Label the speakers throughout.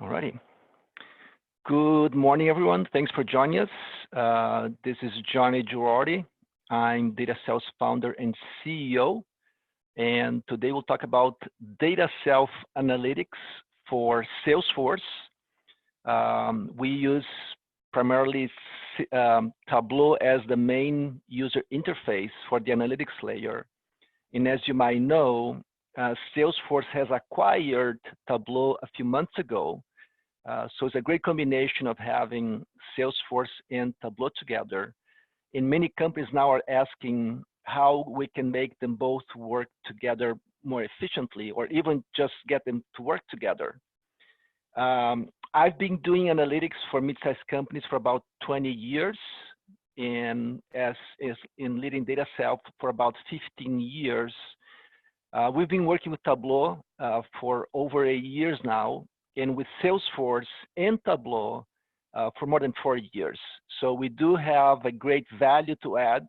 Speaker 1: Alrighty. Good morning, everyone. Thanks for joining us. This is Joni Girardi. I'm DataSelf's founder and CEO. And today we'll talk about DataSelf analytics for Salesforce. We use primarily Tableau as the main user interface for the analytics layer. And as you might know, Salesforce has acquired Tableau a few months ago. So it's a great combination of having Salesforce and Tableau together. And many companies now are asking how we can make them both work together more efficiently, or even just get them to work together. I've been doing analytics for mid-sized companies for about 20 years, and in leading DataSelf for about 15 years. We've been working with Tableau for over 8 years now, and with Salesforce and Tableau for more than 4 years. So we do have a great value to add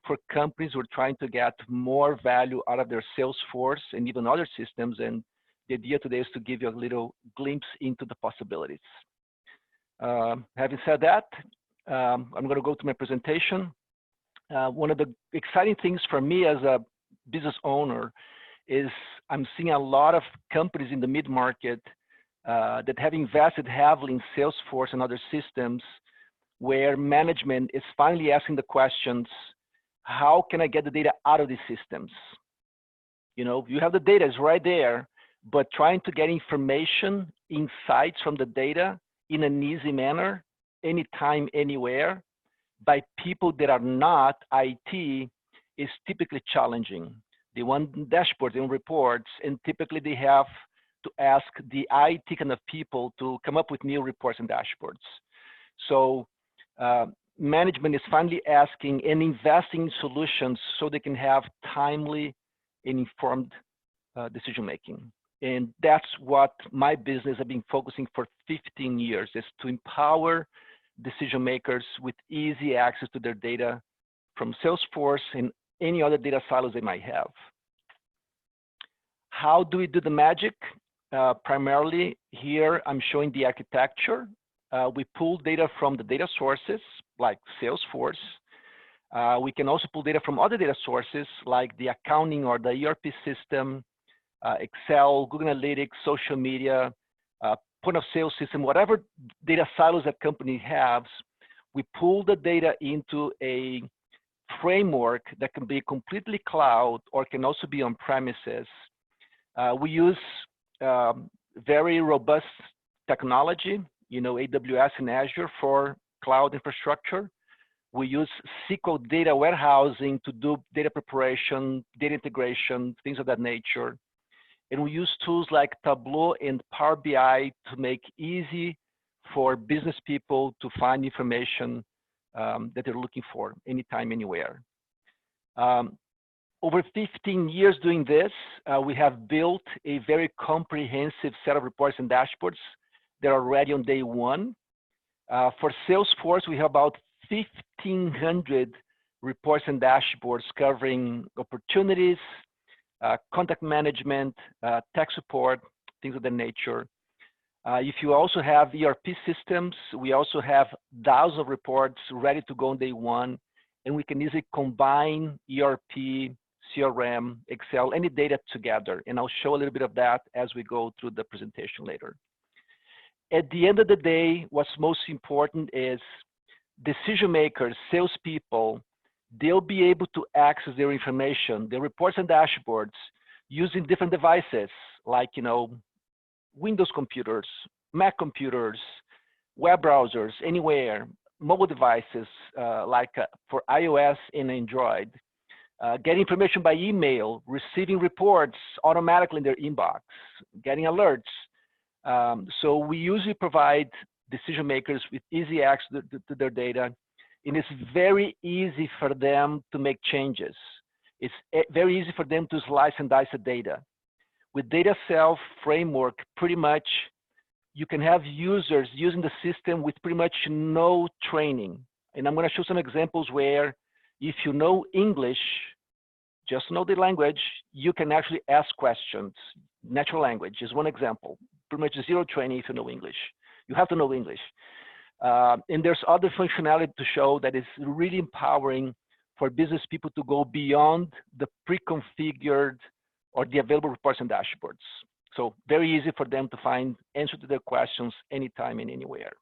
Speaker 1: for companies who are trying to get more value out of their Salesforce and even other systems. And the idea today is to give you a little glimpse into the possibilities. Having said that, I'm going to go to my presentation. One of the exciting things for me as a business owner is I'm seeing a lot of companies in the mid-market that have invested heavily in Salesforce and other systems, where management is finally asking the questions, how can I get the data out of these systems? You know, you have the data, it's right there, but trying to get information, insights from the data in an easy manner, anytime, anywhere, by people that are not IT is typically challenging. They want dashboards and reports, and typically they have to ask the IT kind of people to come up with new reports and dashboards. So management is finally asking and investing in solutions so they can have timely and informed decision-making. And that's what my business has been focusing for 15 years, is to empower decision makers with easy access to their data from Salesforce and any other data silos they might have. How do we do the magic? Primarily here, I'm showing the architecture. We pull data from the data sources like Salesforce. We can also pull data from other data sources like the accounting or the ERP system, Excel, Google Analytics, social media, point of sale system, whatever data silos that company has. We pull the data into a framework that can be completely cloud or can also be on premises. We use very robust technology, you know, AWS and Azure for cloud infrastructure. We use SQL data warehousing to do data preparation, data integration, things of that nature. And we use tools like Tableau and Power BI to make easy for business people to find information that they're looking for anytime, anywhere. Over 15 years doing this, we have built a very comprehensive set of reports and dashboards that are ready on day one. For Salesforce, we have about 1,500 reports and dashboards covering opportunities, contact management, tech support, things of that nature. If you also have ERP systems, we also have thousands of reports ready to go on day one, and we can easily combine ERP, CRM, Excel, any data together. And I'll show a little bit of that as we go through the presentation later. At the end of the day, what's most important is decision makers, salespeople, they'll be able to access their information, their reports and dashboards using different devices like, you know, Windows computers, Mac computers, web browsers, anywhere, mobile devices for iOS and Android. Getting information by email, receiving reports automatically in their inbox, getting alerts. So we usually provide decision makers with easy access to their data, and it's very easy for them to make changes. It's very easy for them to slice and dice the data. With DataSelf framework, pretty much you can have users using the system with pretty much no training. And I'm going to show some examples where if you know English, just know the language, you can actually ask questions. Natural language is one example. pretty much zero training if you know English. You have to know English. And there's other functionality to show that is really empowering for business people to go beyond the pre-configured or the available reports and dashboards. So very easy for them to find answer to their questions anytime and anywhere.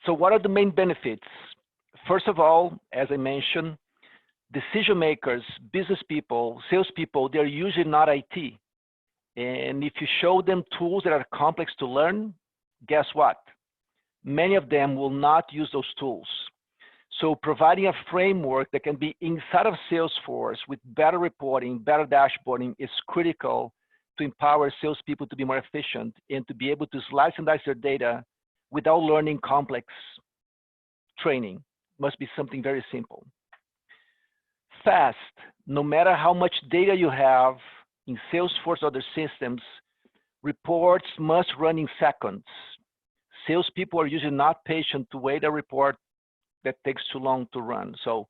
Speaker 1: So what are the main benefits? First of all, as I mentioned, decision makers, business people, salespeople, they're usually not IT. And if you show them tools that are complex to learn, guess what? Many of them will not use those tools. So providing a framework that can be inside of Salesforce with better reporting, better dashboarding is critical to empower salespeople to be more efficient and to be able to slice and dice their data without learning complex training. Must be something very simple. Fast, no matter how much data you have in Salesforce or other systems, reports must run in seconds. Salespeople are usually not patient to wait a report that takes too long to run. So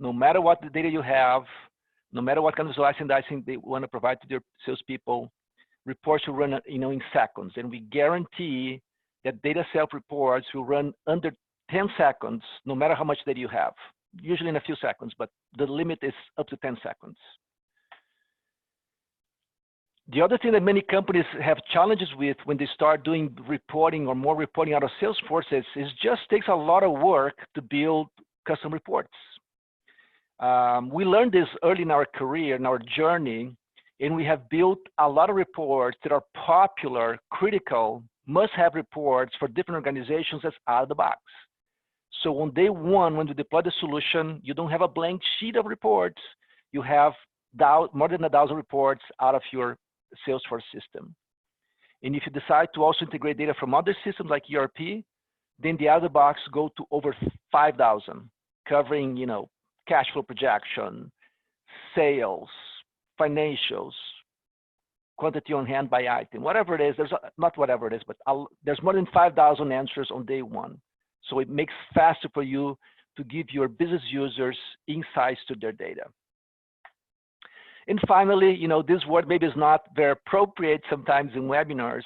Speaker 1: no matter what the data you have, no matter what kind of slice and dicing they want to provide to their salespeople, reports will run in seconds. And we guarantee that DataSelf reports will run under 10 seconds, no matter how much data you have. Usually in a few seconds, but the limit is up to 10 seconds. The other thing that many companies have challenges with when they start doing reporting or more reporting out of Salesforce is just takes a lot of work to build custom reports. We learned this early in our career, in our journey, and we have built a lot of reports that are popular, critical, must-have reports for different organizations that's out of the box. So on day one, when you deploy the solution, you don't have a blank sheet of reports. You have more than 1,000 reports out of your Salesforce system. And if you decide to also integrate data from other systems like ERP, then the out of the box go to over 5,000, covering, you know, cash flow projection, sales, financials, quantity on hand by item, whatever it is. There's not whatever it is, but there's more than 5,000 answers on day one. So it makes faster for you to give your business users insights to their data. And finally, you know, this word maybe is not very appropriate sometimes in webinars,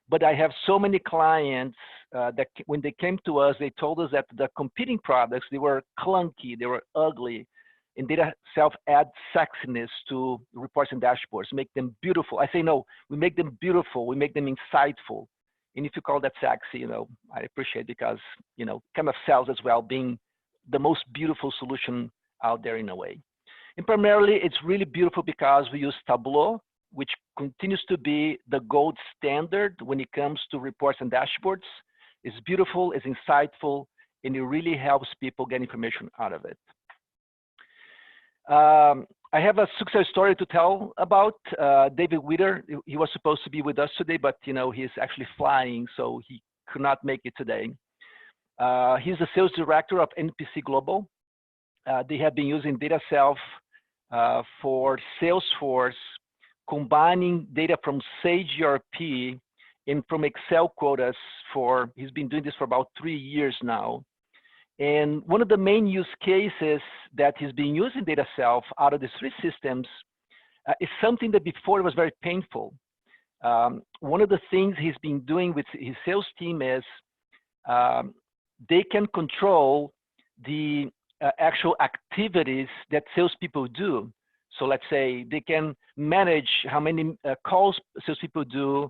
Speaker 1: but I have so many clients that when they came to us, they told us that the competing products, they were clunky, they were ugly, and DataSelf adds sexiness to reports and dashboards, make them beautiful. I say, no, we make them beautiful, we make them insightful. And if you call that sexy, you know, I appreciate it because, you know, kind of sells as well, being the most beautiful solution out there in a way. And primarily, it's really beautiful because we use Tableau, which continues to be the gold standard when it comes to reports and dashboards. It's beautiful, it's insightful, and it really helps people get information out of it. I have a success story to tell about David Witter. He was supposed to be with us today, but you know he's actually flying, so he could not make it today. He's the sales director of NPC Global. They have been using DataSelf for Salesforce, combining data from Sage ERP and from Excel quotas he's been doing this for about 3 years now. And one of the main use cases that he's been using DataSelf out of the 3 systems is something that before was very painful. One of the things he's been doing with his sales team is they can control the actual activities that salespeople do. So let's say they can manage how many calls salespeople do,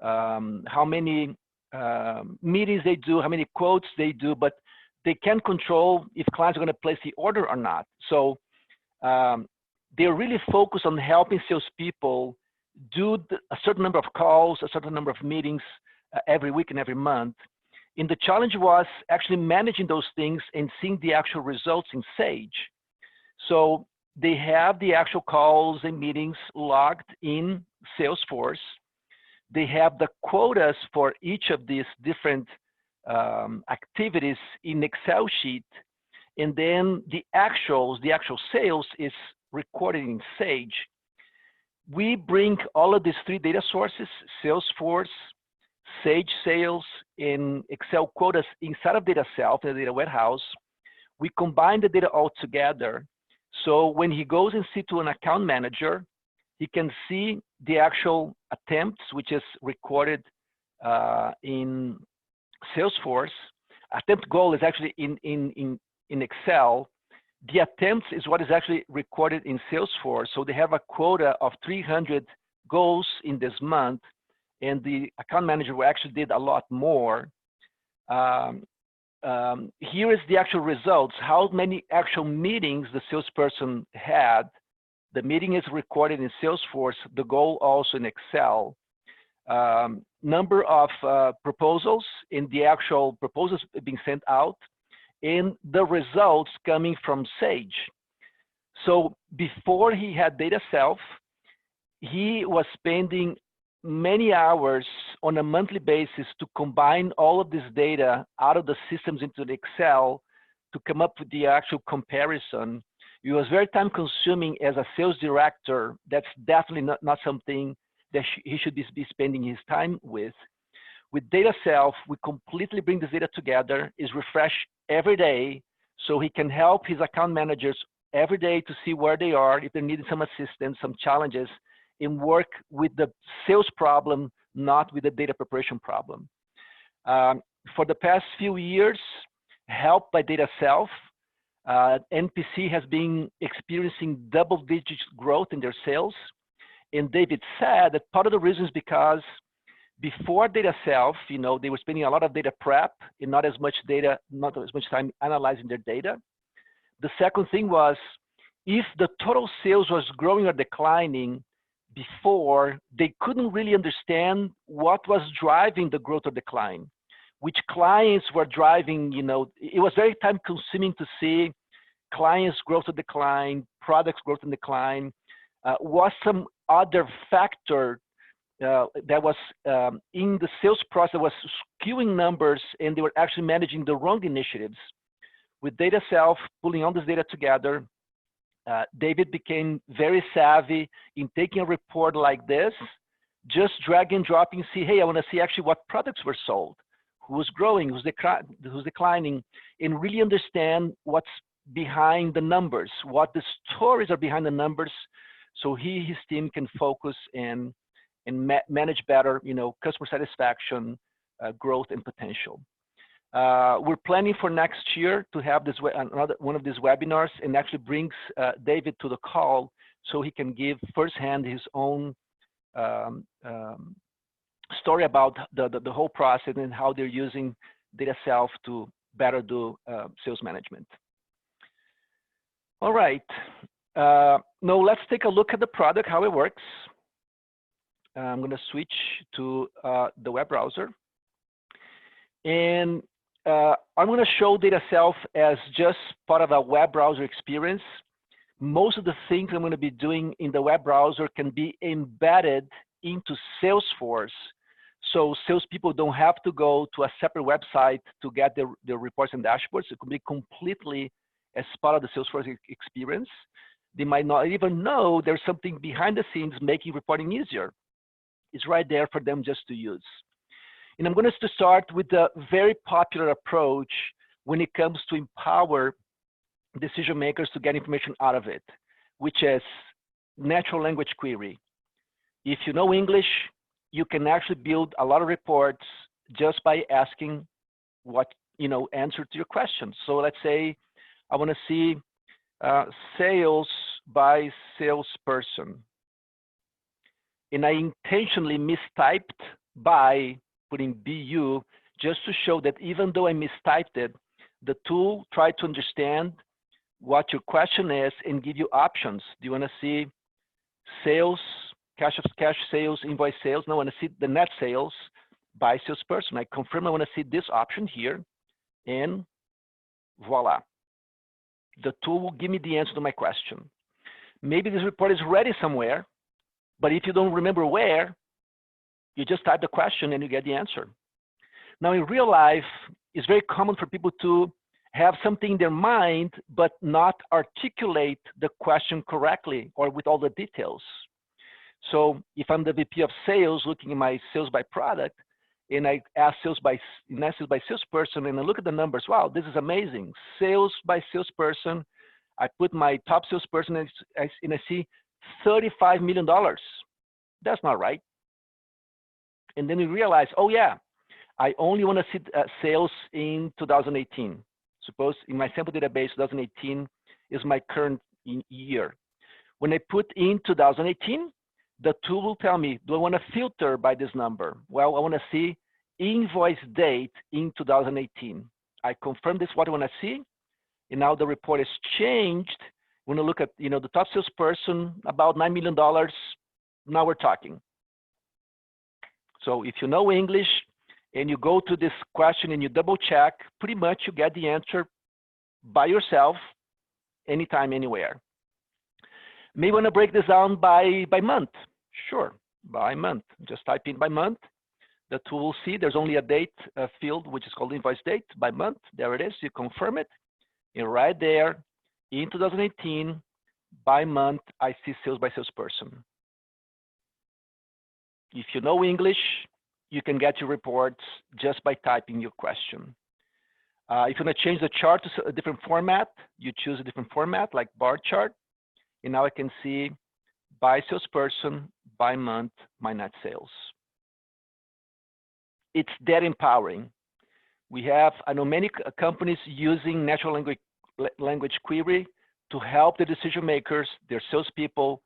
Speaker 1: how many meetings they do, how many quotes they do, but they can control if clients are going to place the order or not. So they're really focused on helping salespeople do a certain number of calls, a certain number of meetings every week and every month. And the challenge was actually managing those things and seeing the actual results in Sage. So they have the actual calls and meetings logged in Salesforce. They have the quotas for each of these different activities in Excel sheet, and then the actual sales is recorded in Sage. We bring all of these 3 data sources, Salesforce, Sage Sales, and Excel quotas inside of DataSelf, the data warehouse. We combine the data all together. So when he goes and speaks to an account manager, he can see the actual attempts, which is recorded in Salesforce. Attempt goal is actually in Excel. The attempts is what is actually recorded in Salesforce. So they have a quota of 300 goals in this month, and the account manager actually did a lot more. Here is the actual results, how many actual meetings the salesperson had. The meeting is recorded in Salesforce, the goal also in Excel. Number of proposals in the actual proposals being sent out, and the results coming from Sage. So before he had DataSelf, he was spending many hours on a monthly basis to combine all of this data out of the systems into the Excel to come up with the actual comparison. It was very time consuming as a sales director. That's definitely not something that he should be spending his time with. With DataSelf, we completely bring this data together, is refreshed every day, so he can help his account managers every day to see where they are, if they're needing some assistance, some challenges, and work with the sales problem, not with the data preparation problem. For the past few years, helped by DataSelf, NPC has been experiencing double-digit growth in their sales. And David said that part of the reason is because before DataSelf, they were spending a lot of data prep and not as much time analyzing their data. The second thing was, if the total sales was growing or declining before, they couldn't really understand what was driving the growth or decline, which clients were driving. It was very time consuming to see clients growth or decline, products growth and decline. Was some other factor that was in the sales process was skewing numbers, and they were actually managing the wrong initiatives. With DataSelf pulling all this data together, David became very savvy in taking a report like this, just drag and drop and see, hey, I want to see actually what products were sold, who's growing, who's declining, and really understand what's behind the numbers, what the stories are behind the numbers, so his team can focus and manage better, customer satisfaction, growth, and potential. We're planning for next year to have another one of these webinars, and actually brings David to the call so he can give firsthand his own story about the whole process and how they're using DataSelf to better do sales management. All right. Now let's take a look at the product, how it works. I'm going to switch to the web browser. And I'm going to show DataSelf as just part of a web browser experience. Most of the things I'm going to be doing in the web browser can be embedded into Salesforce. So salespeople don't have to go to a separate website to get their reports and dashboards. It can be completely as part of the Salesforce experience. They might not even know there's something behind the scenes making reporting easier. It's right there for them just to use. And I'm going to start with a very popular approach when it comes to empower decision makers to get information out of it, which is natural language query. If you know English, you can actually build a lot of reports just by asking what, answer to your questions. So let's say I want to see sales by salesperson. And I intentionally mistyped by putting BU just to show that even though I mistyped it, the tool tried to understand what your question is and give you options. Do you want to see sales, cash sales, invoice sales? No, I want to see the net sales by salesperson. I confirm I want to see this option here, and voila. The tool will give me the answer to my question. Maybe this report is ready somewhere, but if you don't remember where, you just type the question and you get the answer. Now in real life, it's very common for people to have something in their mind, but not articulate the question correctly or with all the details. So if I'm the VP of sales looking at my sales by product, and I ask sales by salesperson, and I look at the numbers, wow, this is amazing. Sales by salesperson, I put my top salesperson and I see $35 million. That's not right. And then we realize, oh yeah, I only want to see sales in 2018. Suppose in my sample database, 2018 is my current year. When I put in 2018, the tool will tell me, do I want to filter by this number? Well, I want to see invoice date in 2018. I confirm this, what I want to see, and now the report is changed. When I look at, the top salesperson, about $9 million, now we're talking. So if you know English and you go to this question and you double check, pretty much you get the answer by yourself, anytime, anywhere. May want to break this down by month. Sure, by month. Just type in by month. The tool will see there's only a date field, which is called invoice date by month. There it is. You confirm it. And right there, in 2018, by month, I see sales by salesperson. If you know English, you can get your reports just by typing your question. If you want to change the chart to a different format, you choose a different format like bar chart. And now I can see by salesperson, by month, my net sales. It's that empowering. We have, I know many companies using natural language query to help the decision makers, their salespeople,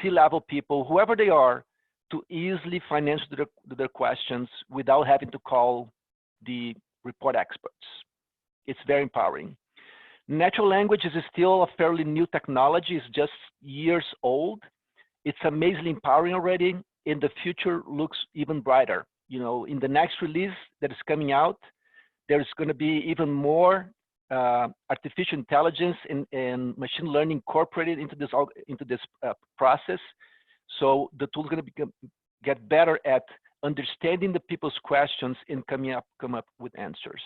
Speaker 1: C-level people, whoever they are, to easily answer their questions without having to call the report experts. It's very empowering. Natural language is still a fairly new technology. It's just years old. It's amazingly empowering already, and the future looks even brighter. In the next release that is coming out, there's going to be even more artificial intelligence and machine learning incorporated into this process. So the tool is going to get better at understanding the people's questions and come up with answers.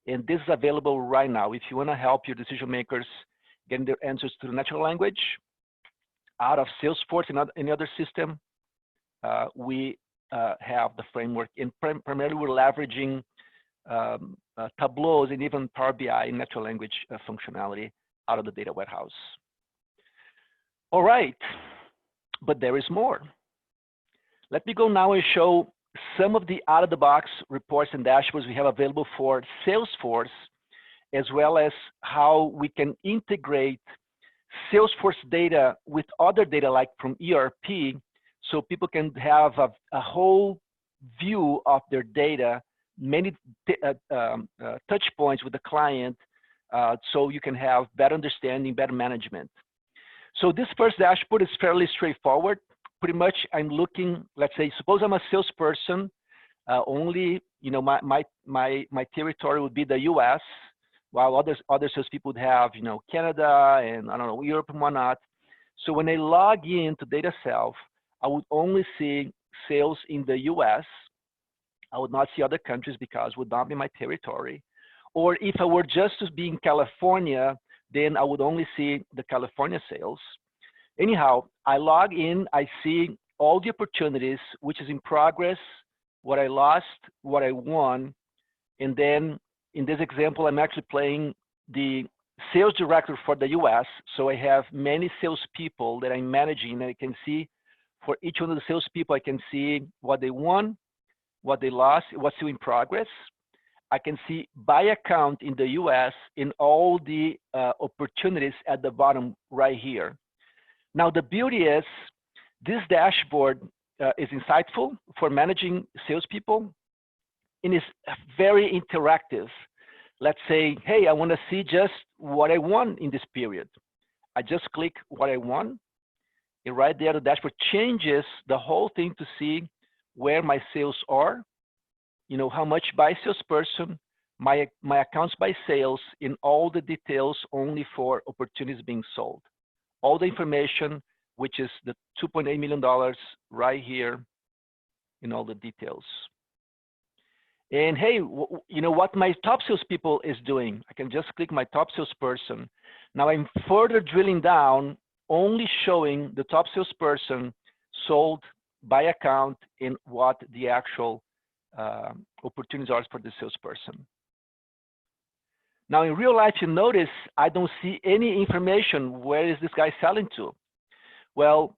Speaker 1: And this is available right now. If you want to help your decision makers getting their answers to the natural language out of Salesforce and any other system, we have the framework. And primarily, we're leveraging Tableau and even Power BI natural language functionality out of the data warehouse. All right, but there is more. Let me go now and show some of the out-of-the-box reports and dashboards we have available for Salesforce, as well as how we can integrate Salesforce data with other data like from ERP, so people can have a whole view of their data, many touch points with the client, so you can have better understanding, better management. So this first dashboard is fairly straightforward. Pretty much I'm looking, let's say, suppose I'm a salesperson, only, my territory would be the US, while other salespeople would have, Canada and I don't know, Europe and whatnot. So when I log in to DataSelf, I would only see sales in the US. I would not see other countries because it would not be my territory. Or if I were just to be in California, then I would only see the California sales. Anyhow, I log in, I see all the opportunities, which is in progress, what I lost, what I won, and then in this example, I'm actually playing the sales director for the US, so I have many salespeople that I'm managing, and I can see for each one of the salespeople, I can see what they won, what they lost, what's still in progress. I can see by account in the US in all the opportunities at the bottom right here. Now, the beauty is this dashboard is insightful for managing salespeople and is very interactive. Let's say, hey, I want to see just what I won in this period. I just click what I won, and right there, the dashboard changes the whole thing to see where my sales are, how much by salesperson, my accounts by sales, in all the details only for opportunities being sold. All the information, which is the $2.8 million right here in all the details. And hey, what my top salespeople is doing, I can just click my top salesperson. Now I'm further drilling down, only showing the top salesperson sold by account and what the actual opportunities are for the salesperson. Now in real life, you notice I don't see any information. Where is this guy selling to? Well,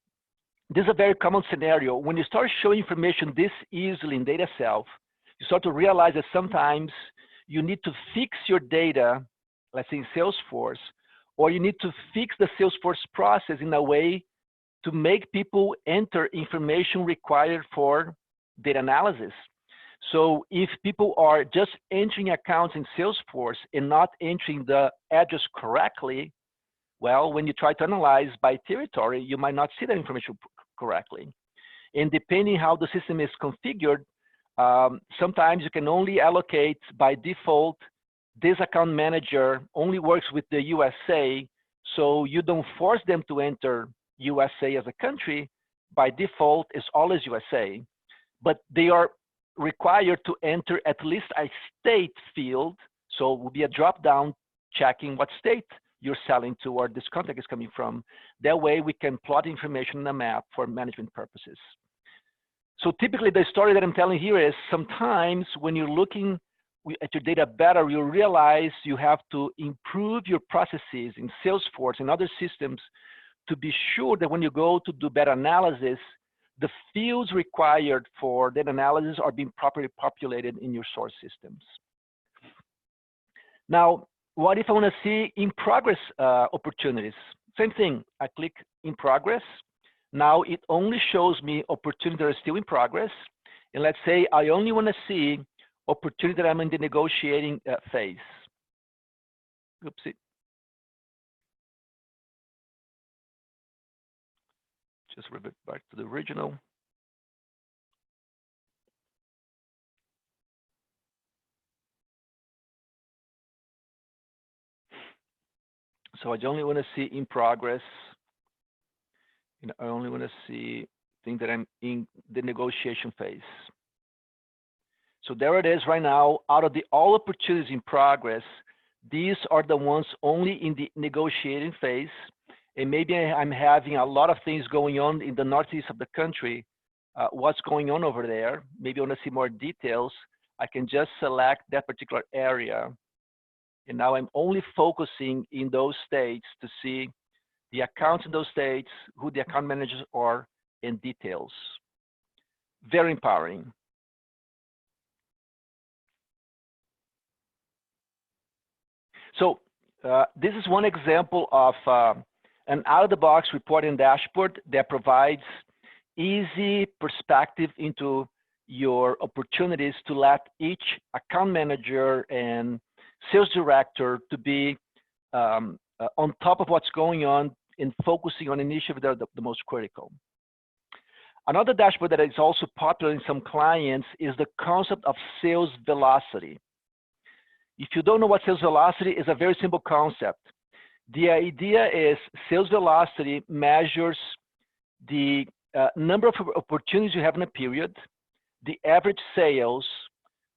Speaker 1: this is a very common scenario. When you start showing information this easily in DataSelf, you start to realize that sometimes you need to fix your data, let's say in Salesforce, or you need to fix the Salesforce process in a way to make people enter information required for data analysis. So if people are just entering accounts in Salesforce and not entering the address correctly, well, when you try to analyze by territory, you might not see that information correctly. And depending how the system is configured, sometimes you can only allocate by default. This account manager only works with the USA, so you don't force them to enter USA as a country. By default, it's always USA, but they are required to enter at least a state field. So it will be a drop down checking what state you're selling to or this contact is coming from. That way we can plot information on a map for management purposes. So typically the story that I'm telling here is sometimes when you're looking at your data better, you realize you have to improve your processes in Salesforce and other systems to be sure that when you go to do better analysis, the fields required for data analysis are being properly populated in your source systems. Now, what if I want to see in progress opportunities? Same thing, I click in progress. Now it only shows me opportunities that are still in progress. And let's say I only want to see opportunity that I'm in the negotiating phase. Oopsie. Just revert back to the original. So I only want to see in progress. And I only want to see things that I'm in the negotiation phase. So there it is right now. Out of the all opportunities in progress, these are the ones only in the negotiating phase. And maybe I'm having a lot of things going on in the northeast of the country. What's going on over there? Maybe I want to see more details. I can just select that particular area. And now I'm only focusing in those states to see the accounts in those states, who the account managers are, and details. Very empowering. So this is one example of an out-of-the-box reporting dashboard that provides easy perspective into your opportunities to let each account manager and sales director to be on top of what's going on and focusing on initiatives that are the most critical. Another dashboard that is also popular in some clients is the concept of sales velocity. If you don't know what sales velocity is, a very simple concept. The idea is sales velocity measures the number of opportunities you have in a period, the average sales,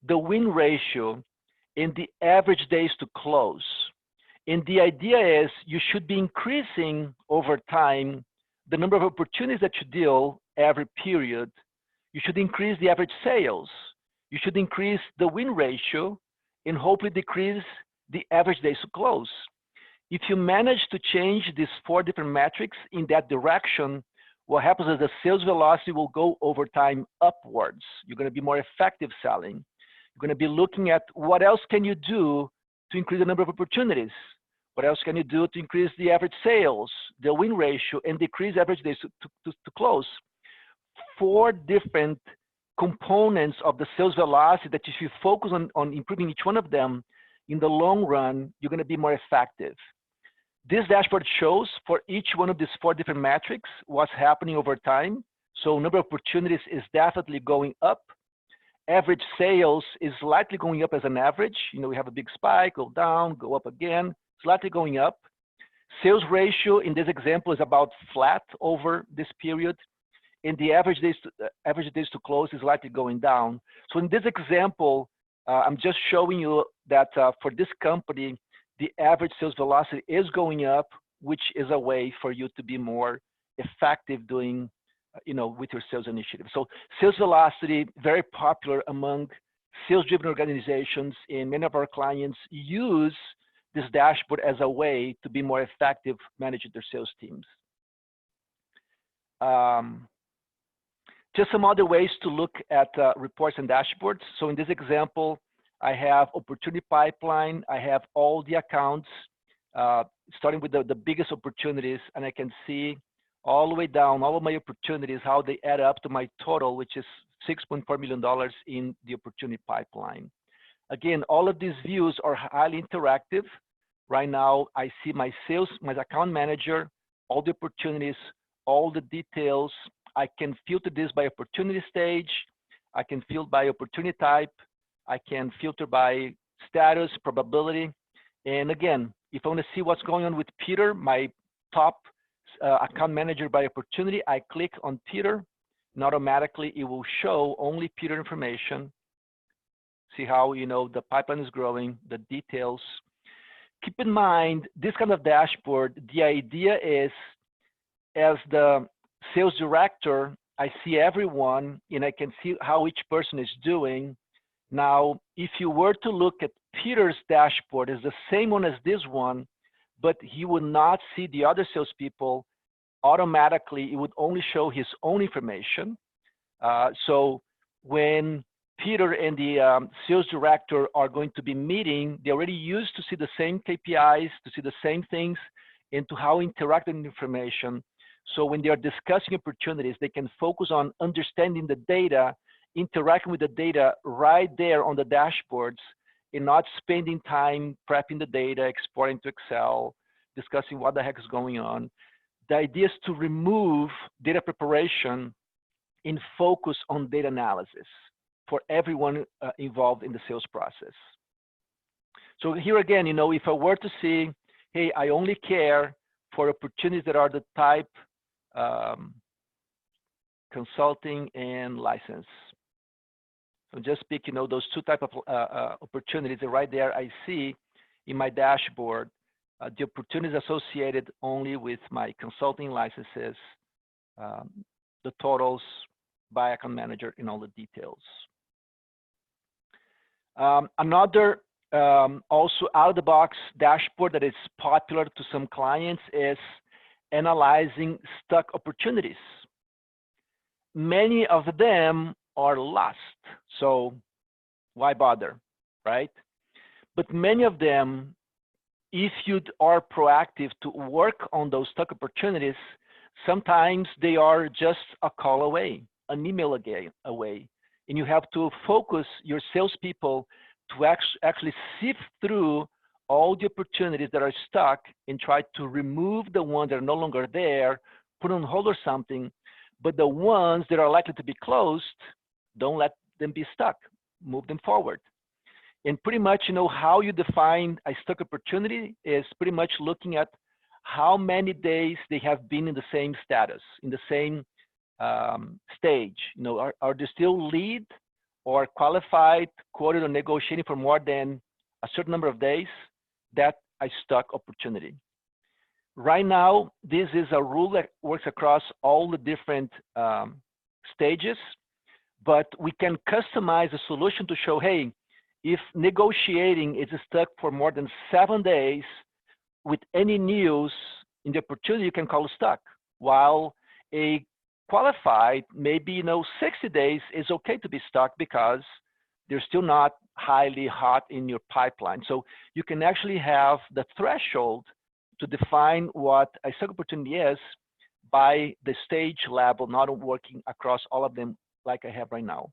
Speaker 1: the win ratio, and the average days to close. And the idea is you should be increasing over time the number of opportunities that you deal every period. You should increase the average sales. You should increase the win ratio and hopefully decrease the average days to close. If you manage to change these 4 different metrics in that direction, what happens is the sales velocity will go over time upwards. You're going to be more effective selling. You're going to be looking at what else can you do to increase the number of opportunities. What else can you do to increase the average sales, the win ratio, and decrease average days to close? 4 different components of the sales velocity that if you focus on improving each one of them, in the long run, you're going to be more effective. This dashboard shows for each one of these 4 different metrics what's happening over time. So number of opportunities is definitely going up. Average sales is slightly going up as an average. You know, we have a big spike, go down, go up again, slightly going up. Sales ratio in this example is about flat over this period. And the average days to close is slightly going down. So in this example, I'm just showing you that for this company, the average sales velocity is going up, which is a way for you to be more effective doing, with your sales initiative. So sales velocity, very popular among sales-driven organizations, and many of our clients use this dashboard as a way to be more effective managing their sales teams. Just some other ways to look at reports and dashboards. So in this example, I have opportunity pipeline. I have all the accounts, starting with the biggest opportunities, and I can see all the way down all of my opportunities, how they add up to my total, which is $6.4 million in the opportunity pipeline. Again, all of these views are highly interactive. Right now, I see my account manager, all the opportunities, all the details. I can filter this by opportunity stage. I can filter by opportunity type. I can filter by status, probability. And again, if I want to see what's going on with Peter, my top account manager by opportunity, I click on Peter, and automatically it will show only Peter information. See how, the pipeline is growing, the details. Keep in mind, this kind of dashboard, the idea is, as the sales director, I see everyone, and I can see how each person is doing. Now, if you were to look at Peter's dashboard, it's the same one as this one, but he would not see the other salespeople. Automatically, it would only show his own information. So when Peter and the sales director are going to be meeting, they're already used to see the same KPIs, to see the same things, and to how interact with information. So when they are discussing opportunities, they can focus on understanding the data, interacting with the data right there on the dashboards, and not spending time prepping the data, exporting to Excel, discussing what the heck is going on. The idea is to remove data preparation and focus on data analysis for everyone involved in the sales process. So here again, if I were to see, hey, I only care for opportunities that are the type consulting and license. So just pick, those two type of opportunities right there. I see in my dashboard the opportunities associated only with my consulting licenses, the totals by account manager, and all the details. Another also out-of-the-box dashboard that is popular to some clients is analyzing stuck opportunities. Many of them are lost, so why bother, right? But many of them, if you are proactive to work on those stuck opportunities, sometimes they are just a call away, an email away, and you have to focus your salespeople to actually sift through all the opportunities that are stuck and try to remove the ones that are no longer there, put on hold or something, but the ones that are likely to be closed, don't let them be stuck, move them forward. And pretty much, how you define a stuck opportunity is pretty much looking at how many days they have been in the same status, in the same stage. Are they still lead or qualified, quoted, or negotiating for more than a certain number of days? That's a stuck opportunity. Right now, this is a rule that works across all the different stages, but we can customize a solution to show, hey, if negotiating is stuck for more than 7 days with any news in the opportunity, you can call it stuck. While a qualified, maybe 60 days is okay to be stuck because they're still not highly hot in your pipeline. So you can actually have the threshold to define what a stuck opportunity is by the stage level, not working across all of them like I have right now.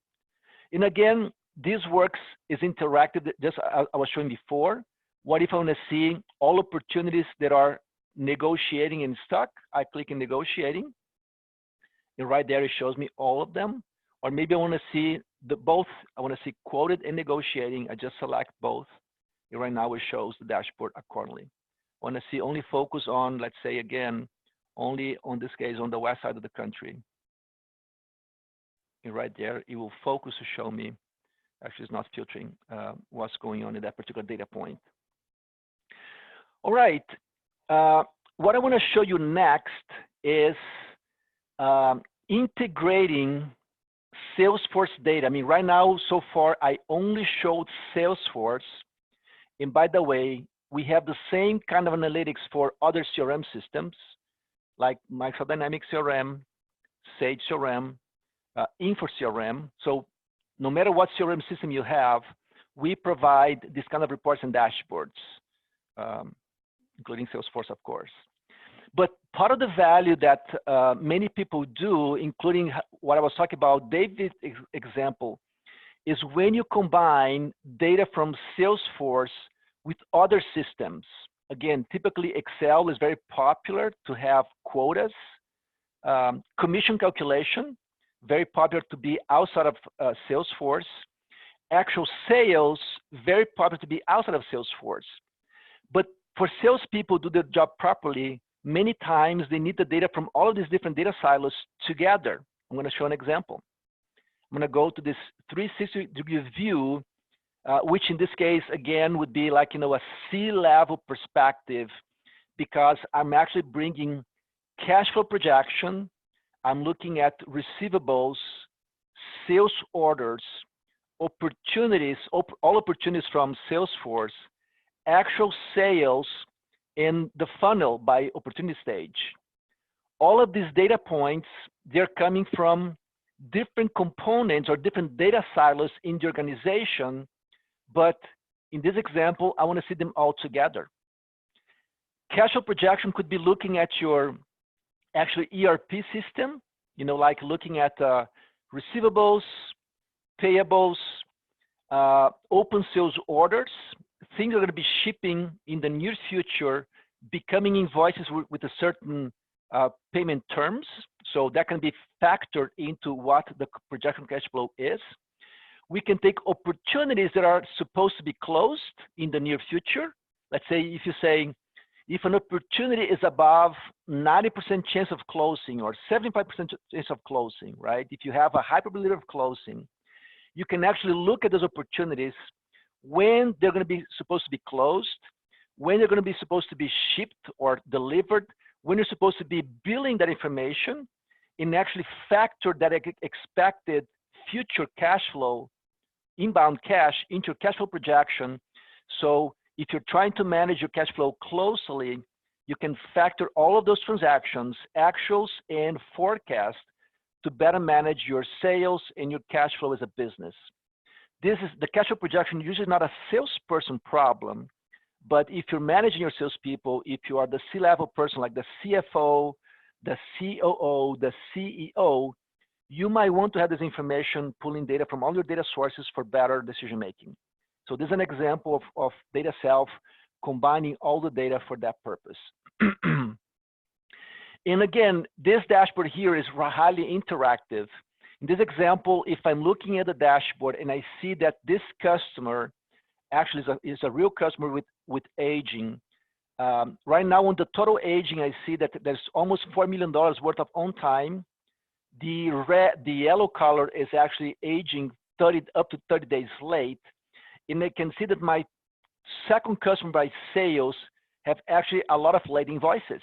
Speaker 1: And again, this works is interactive, just I was showing before. What if I want to see all opportunities that are negotiating and stuck? I click in negotiating, and right there it shows me all of them. Or maybe I want to see both. I want to see quoted and negotiating. I just select both, and right now it shows the dashboard accordingly. I want to see only focus on, let's say again, only on this case on the west side of the country. And right there, it will focus to show me. Actually, it's not filtering what's going on in that particular data point. All right. What I want to show you next is integrating Salesforce data. I mean, right now, so far, I only showed Salesforce. And by the way, we have the same kind of analytics for other CRM systems, like Microsoft Dynamics CRM, Sage CRM, Info CRM. So no matter what CRM system you have, we provide this kind of reports and dashboards, including Salesforce, of course. But part of the value that many people do, including what I was talking about, David's example, is when you combine data from Salesforce with other systems. Again, typically Excel is very popular to have quotas. Commission calculation, very popular to be outside of Salesforce. Actual sales, very popular to be outside of Salesforce. But for salespeople to do their job properly, many times they need the data from all of these different data silos together. I'm going to show an example. I'm going to go to this 360-degree view, which in this case, again, would be like, a C-level perspective, because I'm actually bringing cash flow projection. I'm looking at receivables, sales orders, opportunities, all opportunities from Salesforce, actual sales, in the funnel by opportunity stage. All of these data points, they're coming from different components or different data silos in the organization, but in this example, I want to see them all together. Cash flow projection could be looking at your actually ERP system, like looking at receivables, payables, open sales orders, things are going to be shipping in the near future, becoming invoices with a certain payment terms. So that can be factored into what the projection cash flow is. We can take opportunities that are supposed to be closed in the near future. Let's say if an opportunity is above 90% chance of closing or 75% chance of closing, right? If you have a high probability of closing, you can actually look at those opportunities when they're going to be supposed to be closed, when they're going to be supposed to be shipped or delivered, when you're supposed to be billing that information, and actually factor that expected future cash flow, inbound cash, into your cash flow projection. So if you're trying to manage your cash flow closely, you can factor all of those transactions, actuals, and forecast to better manage your sales and your cash flow as a business. This is the cash flow projection, usually not a salesperson problem, but if you're managing your salespeople, if you are the C-level person like the CFO, the COO, the CEO, you might want to have this information pulling data from all your data sources for better decision making. So this is an example of DataSelf combining all the data for that purpose. And again, this dashboard here is highly interactive. In this example, if I'm looking at the dashboard and I see that this customer actually is a real customer with aging. Right now on the total aging, I see that there's almost $4 million worth of on time. The yellow color is actually aging up to 30 days late. And I can see that my second customer by sales have actually a lot of late invoices.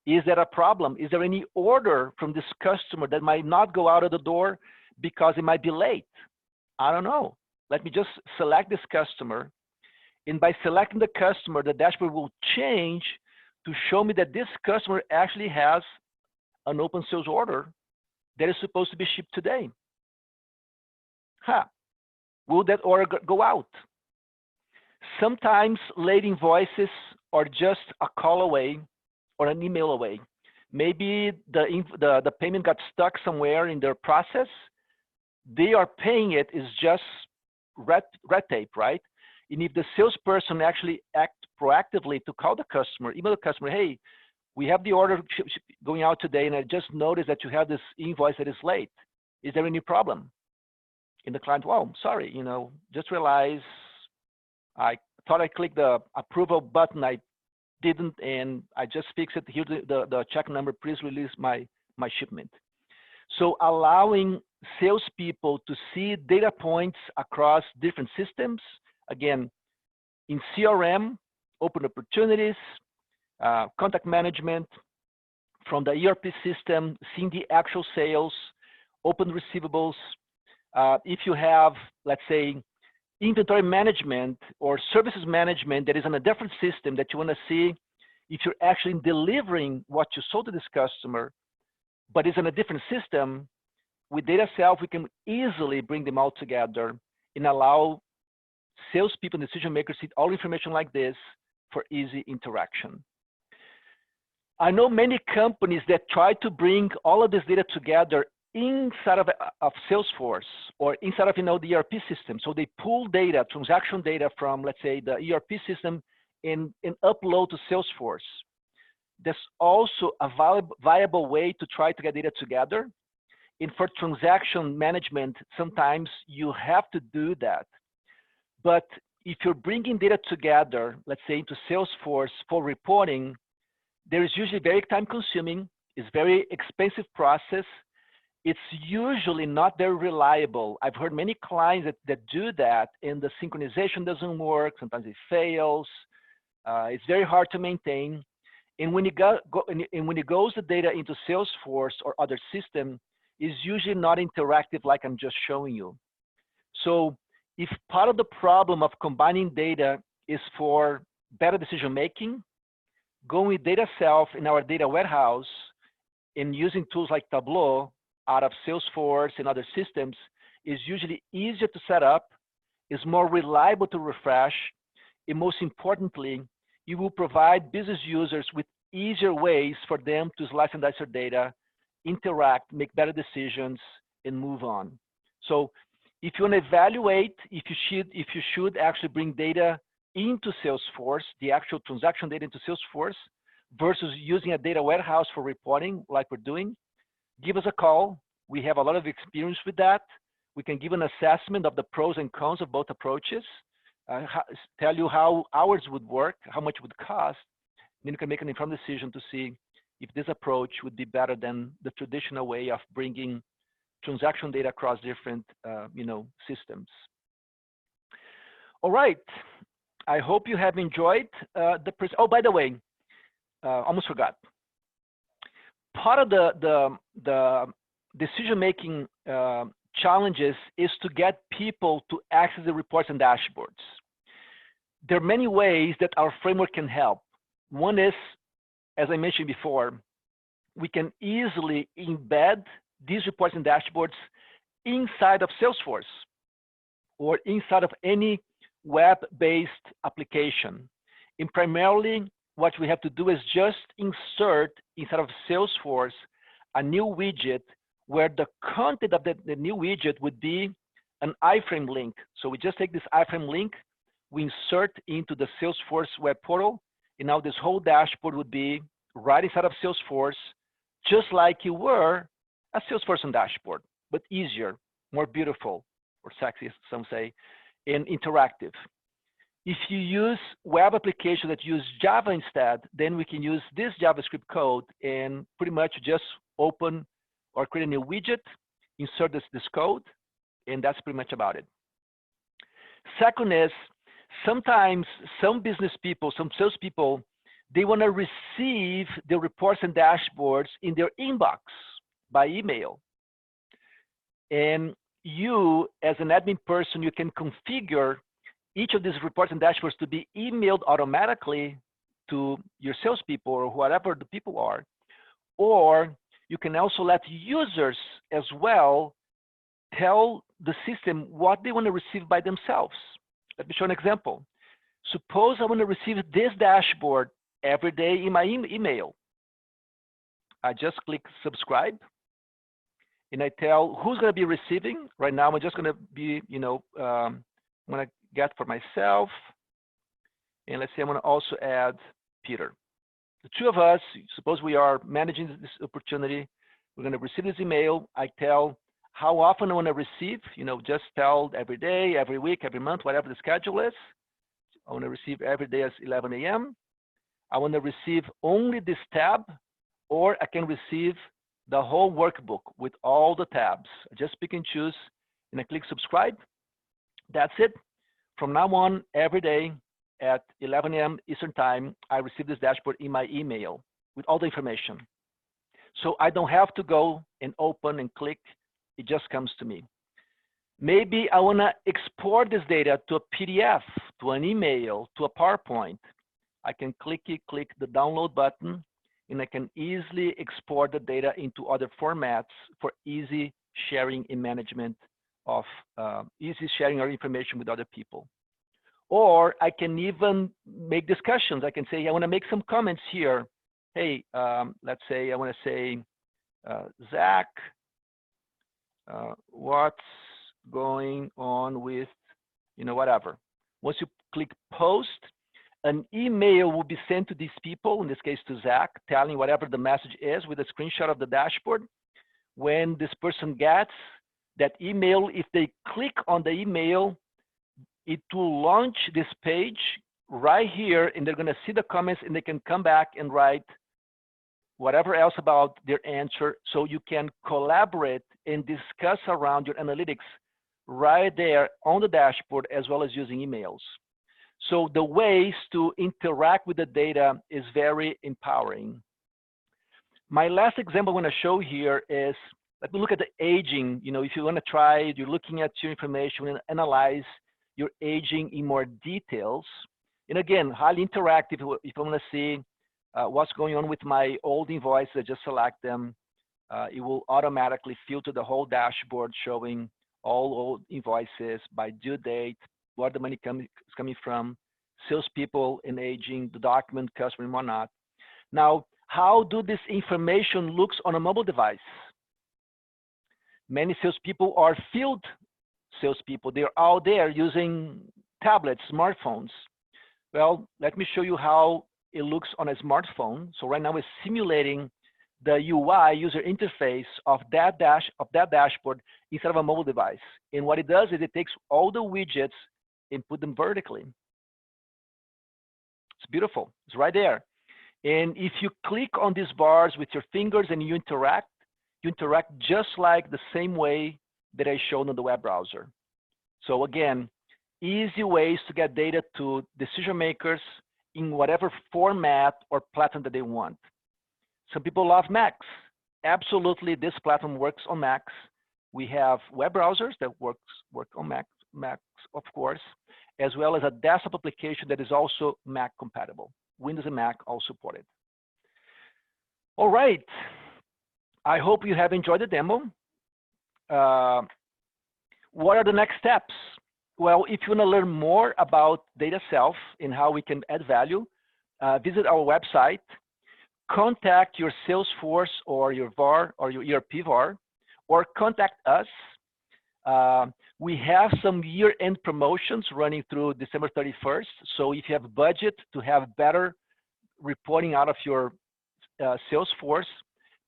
Speaker 1: Is that a problem? Is there any order from this customer that might not go out of the door because it might be late? I don't know. Let me just select this customer. And by selecting the customer, the dashboard will change to show me that this customer actually has an open sales order that is supposed to be shipped today. Will that order go out? Sometimes late invoices are just a call away or an email away. Maybe the payment got stuck somewhere in their process. They are paying it is just red tape, right? And if the salesperson actually act proactively to call the customer, email the customer, hey, we have the order going out today, and I just noticed that you have this invoice that is late. Is there any problem? And the client, well, sorry, just realized I thought I clicked the approval button. I didn't, and I just fixed it. Here's the check number. Please release my shipment. So allowing salespeople to see data points across different systems. Again, in CRM, open opportunities, contact management, from the ERP system, seeing the actual sales, open receivables. If you have, let's say, inventory management or services management that is on a different system that you want to see if you're actually delivering what you sold to this customer, but it's in a different system. With DataSelf, we can easily bring them all together and allow salespeople and decision makers see all information like this for easy interaction. I know many companies that try to bring all of this data together inside of Salesforce or inside of the ERP system. So they pull data, transaction data from, let's say, the ERP system and upload to Salesforce. There's also a viable way to try to get data together. And for transaction management, sometimes you have to do that. But if you're bringing data together, let's say into Salesforce for reporting, there is usually very time consuming, it's very expensive process. It's usually not very reliable. I've heard many clients that do that and the synchronization doesn't work, sometimes it fails. It's very hard to maintain. And when it goes the data into Salesforce or other system, is usually not interactive like I'm just showing you. So if part of the problem of combining data is for better decision making, going with DataSelf in our data warehouse and using tools like Tableau out of Salesforce and other systems is usually easier to set up, is more reliable to refresh, and most importantly, you will provide business users with easier ways for them to slice and dice their data, interact, make better decisions, and move on. So if you want to evaluate if you should actually bring data into Salesforce, the actual transaction data into Salesforce, versus using a data warehouse for reporting like we're doing, give us a call. We have a lot of experience with that. We can give an assessment of the pros and cons of both approaches, tell you how ours would work, how much it would cost, then you can make an informed decision to see if this approach would be better than the traditional way of bringing transaction data across different systems. All right, I hope you have enjoyed oh, by the way, almost forgot. Part of the decision-making challenges is to get people to access the reports and dashboards. There are many ways that our framework can help. One is, as I mentioned before, we can easily embed these reports and dashboards inside of Salesforce or inside of any web-based application. And primarily, what we have to do is just insert inside of Salesforce a new widget where the content of the new widget would be an iframe link. So we just take this iframe link, we insert into the Salesforce web portal, and now this whole dashboard would be right inside of Salesforce, just like you were a Salesforce dashboard, but easier, more beautiful, or sexy, as some say, and interactive. If you use web applications that use Java instead, then we can use this JavaScript code and pretty much just open or create a new widget, insert this code, and that's pretty much about it. Second is, sometimes some business people, some salespeople, they want to receive the reports and dashboards in their inbox by email. And you, as an admin person, you can configure each of these reports and dashboards to be emailed automatically to your salespeople or whatever the people are. Or you can also let users as well tell the system what they want to receive by themselves. Let me show an example. Suppose I want to receive this dashboard every day in my email. I just click subscribe and I tell who's going to be receiving. Right now, I'm just going to be, I'm going to get for myself. And let's say I'm going to also add Peter. The two of us, suppose we are managing this opportunity. We're going to receive this email. I tell how often I want to receive, just tell every day, every week, every month, whatever the schedule is. I want to receive every day at 11 a.m. I want to receive only this tab, or I can receive the whole workbook with all the tabs. I just pick and choose, and I click subscribe. That's it. From now on, every day at 11 a.m. Eastern Time, I receive this dashboard in my email with all the information. So I don't have to go and open and click. It just comes to me. Maybe I want to export this data to a PDF, to an email, to a PowerPoint. I can click the download button, and I can easily export the data into other formats for easy sharing and management of easy sharing our information with other people. Or I can even make discussions. I can say, I want to make some comments here. Hey, let's say I want to say, Zach, what's going on with, whatever. Once you click post, an email will be sent to these people, in this case to Zach, telling whatever the message is with a screenshot of the dashboard. When this person gets that email, if they click on the email, it will launch this page right here, and they're going to see the comments, and they can come back and write whatever else about their answer, so you can collaborate and discuss around your analytics right there on the dashboard, as well as using emails. So the ways to interact with the data is very empowering. My last example I want to show here is, let me look at the aging. If you want to try, you're looking at your information and analyze your aging in more details. And again, highly interactive. If I want to see what's going on with my old invoices, I just select them. It will automatically filter the whole dashboard, showing all old invoices by due date, where the money is coming from, salespeople and aging, the document, customer, and whatnot. Now, how do this information looks on a mobile device? Many salespeople are field salespeople. They're out there using tablets, smartphones. Well, let me show you how it looks on a smartphone. So right now we're simulating the UI, user interface of that dashboard instead of a mobile device. And what it does is it takes all the widgets and put them vertically. It's beautiful. It's right there. And if you click on these bars with your fingers and you interact just like the same way that I showed on the web browser. So again, easy ways to get data to decision makers in whatever format or platform that they want. Some people love Macs. Absolutely, this platform works on Macs. We have web browsers that work on Macs, of course, as well as a desktop application that is also Mac compatible. Windows and Mac all supported. All right. I hope you have enjoyed the demo. What are the next steps? Well, if you want to learn more about DataSelf and how we can add value, visit our website, contact your Salesforce or your VAR or your ERP VAR, or contact us. We have some year-end promotions running through December 31st. So if you have budget to have better reporting out of your Salesforce,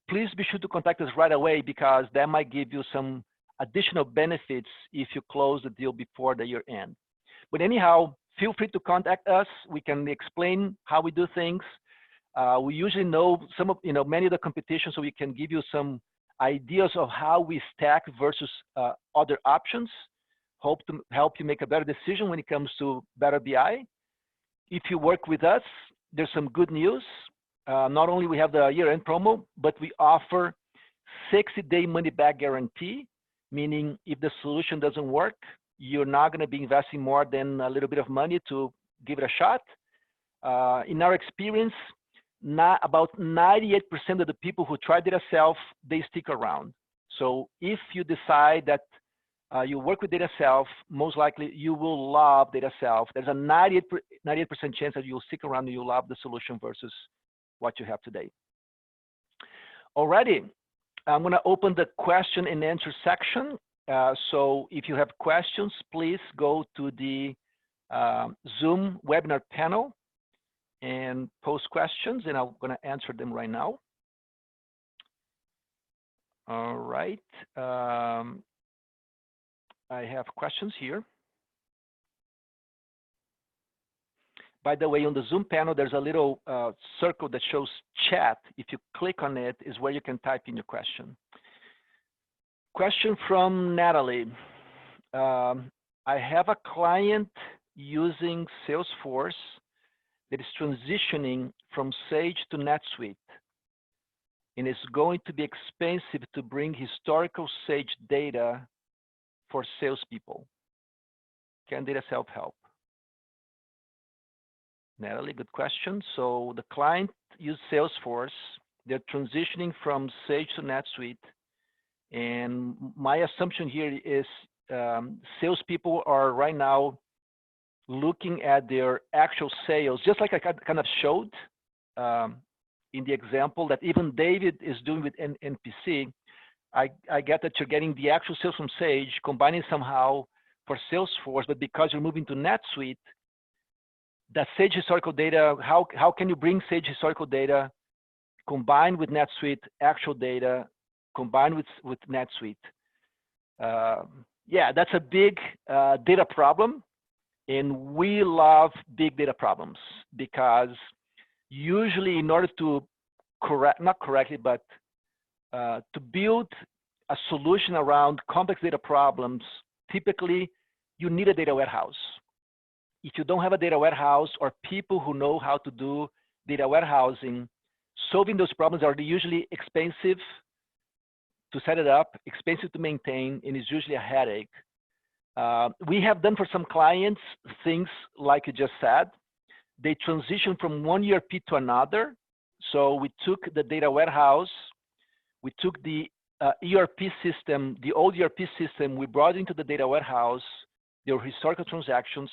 Speaker 1: please be sure to contact us right away, because that might give you some additional benefits if you close the deal before the year end. But anyhow, feel free to contact us. We can explain how we do things. We usually know many of the competition, so we can give you some ideas of how we stack versus other options. Hope to help you make a better decision when it comes to better BI. If you work with us, there's some good news. Not only we have the year-end promo, but we offer 60-day money-back guarantee, meaning if the solution doesn't work, you're not going to be investing more than a little bit of money to give it a shot. In our experience, about 98% of the people who try DataSelf, they stick around. So if you decide that you work with DataSelf, most likely you will love DataSelf. There's a 98% chance that you'll stick around and you'll love the solution versus what you have today. Alrighty, I'm going to open the question and answer section. So if you have questions, please go to the Zoom webinar panel and post questions, and I'm going to answer them right now. All right. I have questions here. By the way, on the Zoom panel, there's a little circle that shows chat. If you click on it, is where you can type in your question. Question from Natalie. I have a client using Salesforce that is transitioning from Sage to NetSuite, and it's going to be expensive to bring historical Sage data for salespeople. Can DataSelf help? Natalie, good question. So the client use Salesforce. They're transitioning from Sage to NetSuite. And my assumption here is salespeople are right now looking at their actual sales, just like I kind of showed in the example that even David is doing with NPC. I get that you're getting the actual sales from Sage, combining somehow for Salesforce, but because you're moving to NetSuite, that Sage historical data, how can you bring Sage historical data combined with NetSuite actual data, combined with NetSuite? Yeah, that's a big data problem. And we love big data problems because usually in order to not correctly, but to build a solution around complex data problems, typically you need a data warehouse. If you don't have a data warehouse or people who know how to do data warehousing, solving those problems are usually expensive to set it up, expensive to maintain, and is usually a headache. We have done for some clients things like you just said. They transition from one ERP to another. So we took the data warehouse, we took the ERP system, the old ERP system, we brought it into the data warehouse, their historical transactions,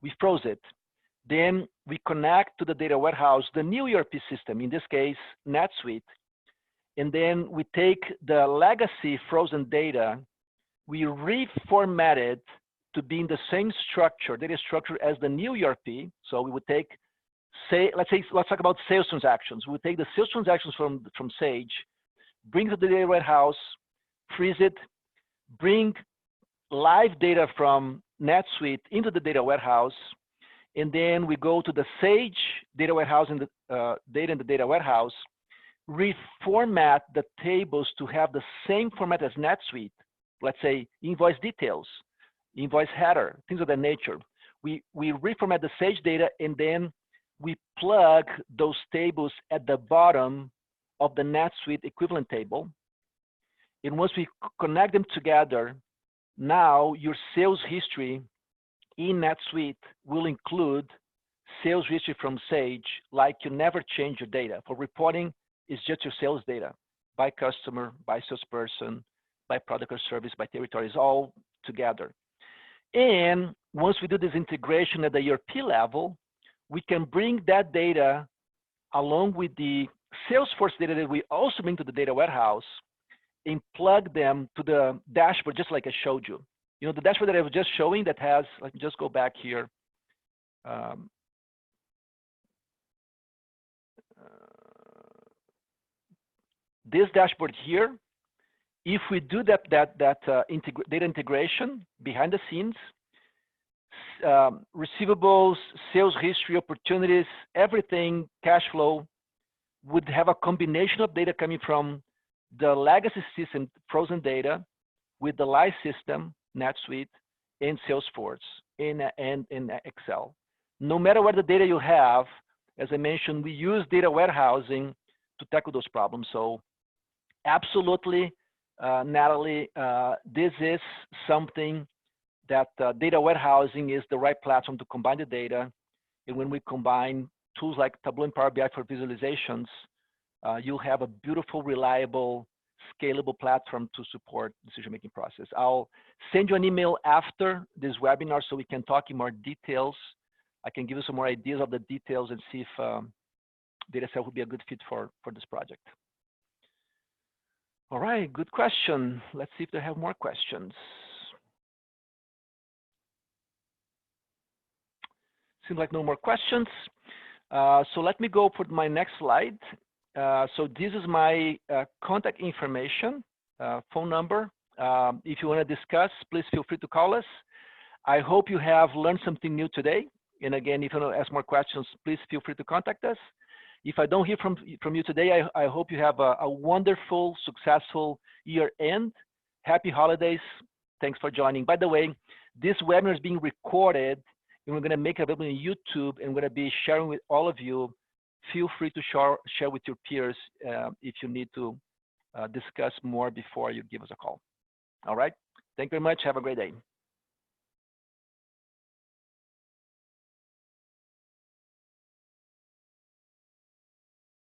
Speaker 1: we froze it. Then we connect to the data warehouse, the new ERP system, in this case, NetSuite. And then we take the legacy frozen data, we reformat it to be in the same structure, data structure as the new ERP. So we would take, let's talk about sales transactions. We would take the sales transactions from Sage, bring to the data warehouse, freeze it, bring live data from NetSuite into the data warehouse, and then we go to the Sage data warehouse and the data in the data warehouse, reformat the tables to have the same format as NetSuite. Let's say invoice details, invoice header, things of that nature. We reformat the Sage data, and then we plug those tables at the bottom of the NetSuite equivalent table. And once we connect them together, now your sales history in NetSuite will include sales history from Sage, like you never change your data. For reporting, it's just your sales data by customer, by salesperson, by product or service, by territories, all together. And once we do this integration at the ERP level, we can bring that data along with the Salesforce data that we also bring to the data warehouse and plug them to the dashboard, just like I showed you. You know, the dashboard that I was just showing that has, let me just go back here. This dashboard here, if we do that data integration behind the scenes, receivables, sales history, opportunities, everything, cash flow, would have a combination of data coming from the legacy system, frozen data, with the live system, NetSuite, and Salesforce, and Excel. No matter what the data you have, as I mentioned, we use data warehousing to tackle those problems. So absolutely, Natalie, this is something that data warehousing is the right platform to combine the data. And when we combine tools like Tableau and Power BI for visualizations, you'll have a beautiful, reliable, scalable platform to support decision-making process. I'll send you an email after this webinar so we can talk in more details. I can give you some more ideas of the details and see if DataSelf would be a good fit for this project. All right, good question. Let's see if they have more questions. Seems like no more questions. So let me go for my next slide. So this is my contact information, phone number. If you want to discuss, please feel free to call us. I hope you have learned something new today. And again, if you want to ask more questions, please feel free to contact us. If I don't hear from you today, I hope you have a wonderful, successful year end. Happy holidays. Thanks for joining. By the way, this webinar is being recorded, and we're going to make it available on YouTube, and we're going to be sharing with all of you. Feel free to share with your peers if you need to discuss more before you give us a call. All right. Thank you very much. Have a great day.